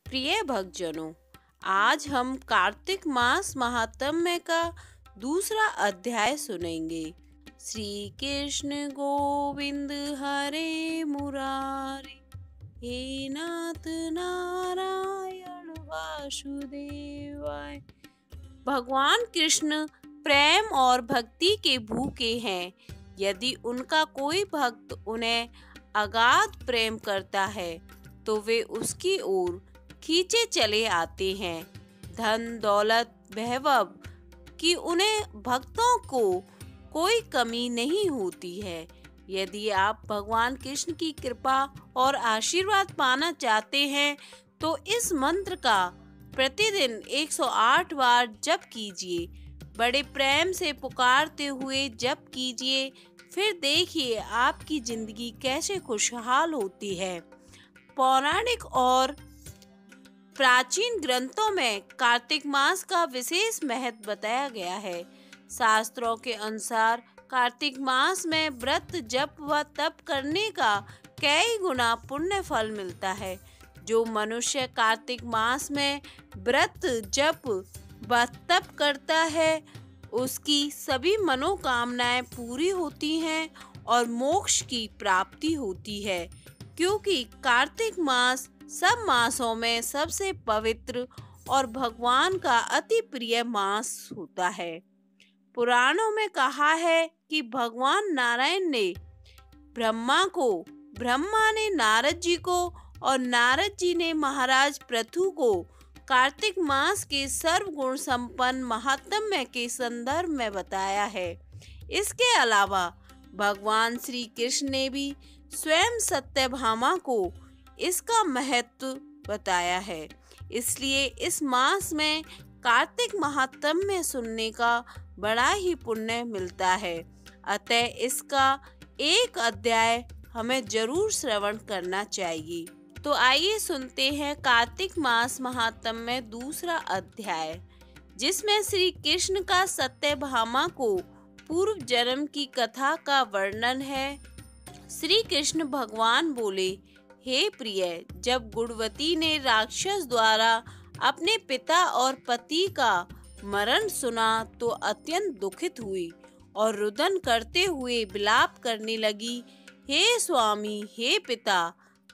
प्रिय भक्तजनों, आज हम कार्तिक मास महात्म्य का दूसरा अध्याय सुनेंगे। श्री कृष्ण गोविंद हरे मुरारी, हे नाथ नारायण वासुदेवाय। भगवान कृष्ण प्रेम और भक्ति के भूखे हैं। यदि उनका कोई भक्त उन्हें अगाध प्रेम करता है तो वे उसकी ओर खींचे चले आते हैं। धन दौलत वैभव की उन्हें भक्तों को कोई कमी नहीं होती है। यदि आप भगवान कृष्ण की कृपा और आशीर्वाद पाना चाहते हैं तो इस मंत्र का प्रतिदिन 108 बार जप कीजिए। बड़े प्रेम से पुकारते हुए जप कीजिए, फिर देखिए आपकी जिंदगी कैसे खुशहाल होती है। पौराणिक और प्राचीन ग्रंथों में कार्तिक मास का विशेष महत्व बताया गया है। शास्त्रों के अनुसार कार्तिक मास में व्रत जप व तप करने का कई गुना पुण्य फल मिलता है। जो मनुष्य कार्तिक मास में व्रत जप व तप करता है उसकी सभी मनोकामनाएं पूरी होती हैं और मोक्ष की प्राप्ति होती है, क्योंकि कार्तिक मास सब मासों में सबसे पवित्र और भगवान का अति प्रिय मास होता है। पुराणों में कहा है कि भगवान नारायण ने ब्रह्मा ने नारद जी को और नारद जी ने महाराज पृथु को कार्तिक मास के सर्वगुण संपन्न महात्म्य के संदर्भ में बताया है। इसके अलावा भगवान श्री कृष्ण ने भी स्वयं सत्यभामा को इसका महत्व बताया है। इसलिए इस मास में कार्तिक महात्म्य सुनने का बड़ा ही पुण्य मिलता है। अतः इसका एक अध्याय हमें जरूर श्रवण करना चाहिए। तो आइए सुनते हैं कार्तिक मास महात्म्य दूसरा अध्याय, जिसमें श्री कृष्ण का सत्यभामा को पूर्व जन्म की कथा का वर्णन है। श्री कृष्ण भगवान बोले, हे प्रिय, जब गुणवती ने राक्षस द्वारा अपने पिता और पति का मरण सुना तो अत्यंत दुखित हुई और रुदन करते हुए विलाप करने लगी। हे स्वामी, हे पिता,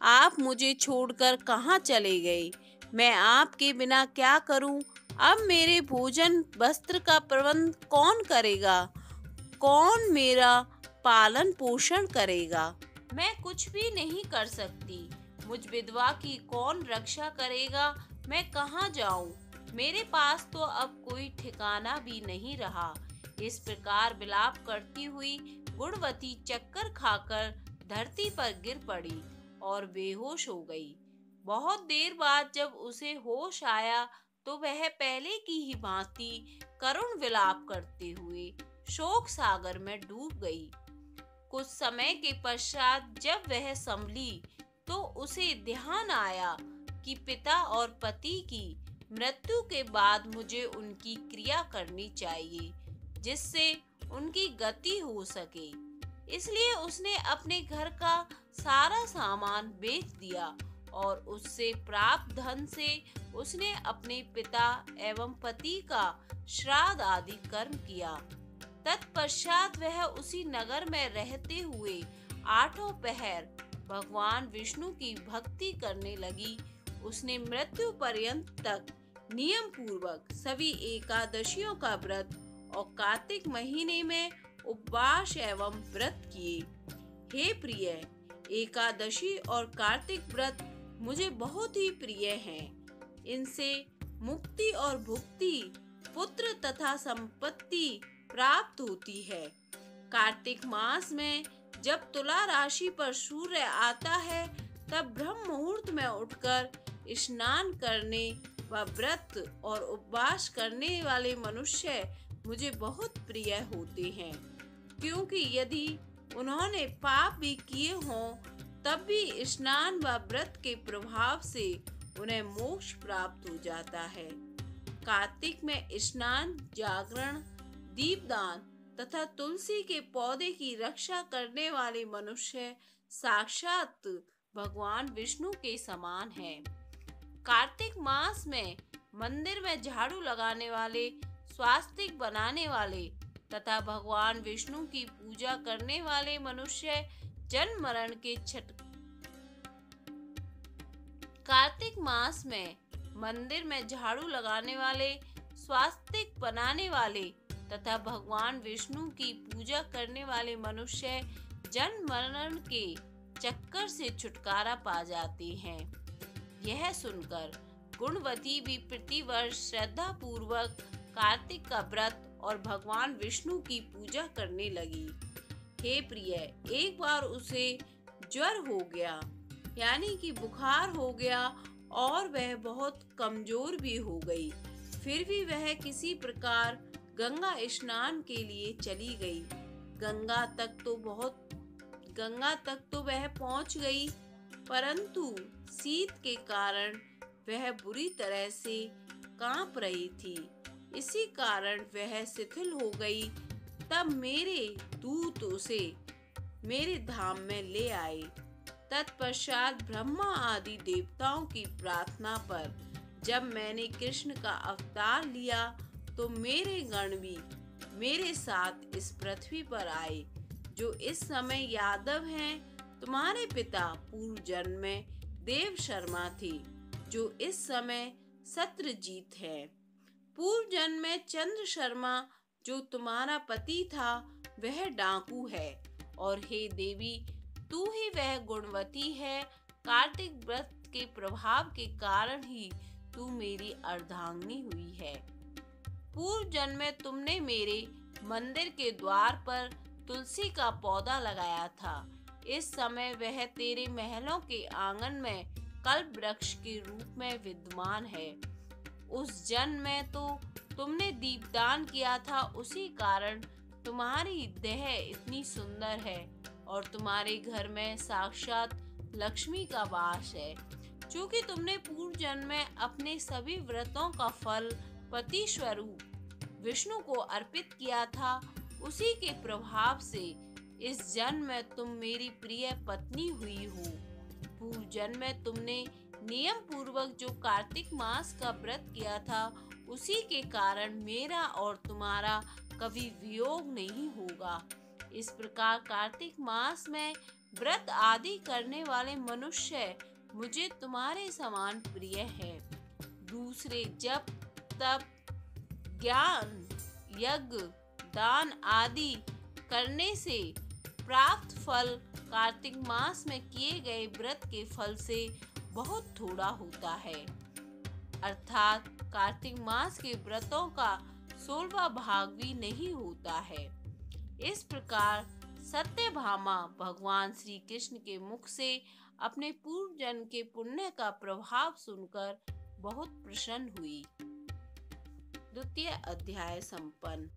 आप मुझे छोड़कर कहाँ चले गए? मैं आपके बिना क्या करूं? अब मेरे भोजन वस्त्र का प्रबंध कौन करेगा? कौन मेरा पालन पोषण करेगा? मैं कुछ भी नहीं कर सकती। मुझ विधवा की कौन रक्षा करेगा? मैं कहाँ जाऊं? मेरे पास तो अब कोई ठिकाना भी नहीं रहा। इस प्रकार विलाप करती हुई गुणवती चक्कर खाकर धरती पर गिर पड़ी और बेहोश हो गई। बहुत देर बाद जब उसे होश आया तो वह पहले की ही भांति करुण विलाप करते हुए शोक सागर में डूब गई। कुछ समय के पश्चात जब वह संभली तो उसे ध्यान आया कि पिता और पति की मृत्यु के बाद मुझे उनकी क्रिया करनी चाहिए, जिससे उनकी गति हो सके। इसलिए उसने अपने घर का सारा सामान बेच दिया और उससे प्राप्त धन से उसने अपने पिता एवं पति का श्राद्ध आदि कर्म किया। तत्पश्चात वह उसी नगर में रहते हुए आठों पहर भगवान विष्णु की भक्ति करने लगी। उसने मृत्यु पर्यंत तक नियम पूर्वक सभी एकादशियों का व्रत और कार्तिक महीने में उपवास एवं व्रत किए। हे प्रिय, एकादशी और कार्तिक व्रत मुझे बहुत ही प्रिय हैं। इनसे मुक्ति और भुक्ति, पुत्र तथा संपत्ति प्राप्त होती है। कार्तिक मास में जब तुला राशि पर सूर्य आता है तब ब्रह्म मुहूर्त में उठकर स्नान करने व व्रत और उपवास करने वाले मनुष्य मुझे बहुत प्रिय होते हैं, क्योंकि यदि उन्होंने पाप भी किए हों तब भी स्नान व व्रत के प्रभाव से उन्हें मोक्ष प्राप्त हो जाता है। कार्तिक में स्नान, जागरण, दीपदान तथा तुलसी के पौधे की रक्षा करने वाले मनुष्य साक्षात भगवान विष्णु के समान हैं। कार्तिक मास में मंदिर में झाड़ू लगाने वाले, स्वास्तिक बनाने वाले तथा भगवान विष्णु की पूजा करने वाले मनुष्य जन्म मरण के कार्तिक मास में मंदिर में झाड़ू लगाने वाले, स्वास्तिक बनाने वाले तथा भगवान विष्णु की पूजा करने वाले मनुष्य जन्म मरण के चक्कर से छुटकारा पा जाते हैं। यह सुनकर गुणवती भी प्रतिवर्ष श्रद्धा पूर्वक कार्तिक का व्रत और भगवान विष्णु की पूजा करने लगी। हे प्रिय, एक बार उसे ज्वर हो गया, यानी कि बुखार हो गया और वह बहुत कमजोर भी हो गई। फिर भी वह किसी प्रकार गंगा स्नान के लिए चली गई। गंगा तक तो वह पहुंच गई, परंतु शीत के कारण वह बुरी तरह से कांप रही थी। इसी कारण वह शिथिल हो गई। तब मेरे दूत उसे मेरे धाम में ले आए। तत्पश्चात ब्रह्मा आदि देवताओं की प्रार्थना पर जब मैंने कृष्ण का अवतार लिया तो मेरे गण भी मेरे साथ इस पृथ्वी पर आए, जो इस समय यादव हैं। तुम्हारे पिता पूर्व जन्म में देव शर्मा थे, जो इस समय सत्रजीत है। पूर्व जन्म में चंद्र शर्मा, जो तुम्हारा पति था, वह डाकू है। और हे देवी, तू ही वह गुणवती है। कार्तिक व्रत के प्रभाव के कारण ही तू मेरी अर्धांगिनी हुई है। पूर्व जन्म में तुमने मेरे मंदिर के द्वार पर तुलसी का पौधा लगाया था। इस समय वह तेरे महलों के आंगन में कल्प वृक्ष के रूप में विद्यमान है। उस जन्म में तो तुमने दीपदान किया था, उसी कारण तुम्हारी देह इतनी सुंदर है और तुम्हारे घर में साक्षात लक्ष्मी का वास है। क्योंकि तुमने पूर्व जन्म में अपने सभी व्रतों का फल पति स्वरूप विष्णु को अर्पित किया था, उसी के प्रभाव से इस जन्म में तुम मेरी प्रिय पत्नी हुई हो। पूर्व जन्म में तुमने नियम पूर्वक जो कार्तिक मास का व्रत किया था, उसी के कारण मेरा और तुम्हारा कभी वियोग नहीं होगा। इस प्रकार कार्तिक मास में व्रत आदि करने वाले मनुष्य मुझे तुम्हारे समान प्रिय है। दूसरे जप, तप, ज्ञान, यज्ञ, दान आदि करने से प्राप्त फल कार्तिक मास में किए गए व्रत के फल से बहुत थोड़ा होता है। अर्थात कार्तिक मास के व्रतों का 16वां भाग भी नहीं होता है। इस प्रकार सत्यभामा भगवान श्री कृष्ण के मुख से अपने पूर्व जन्म के पुण्य का प्रभाव सुनकर बहुत प्रसन्न हुई। द्वितीय अध्याय संपन्न।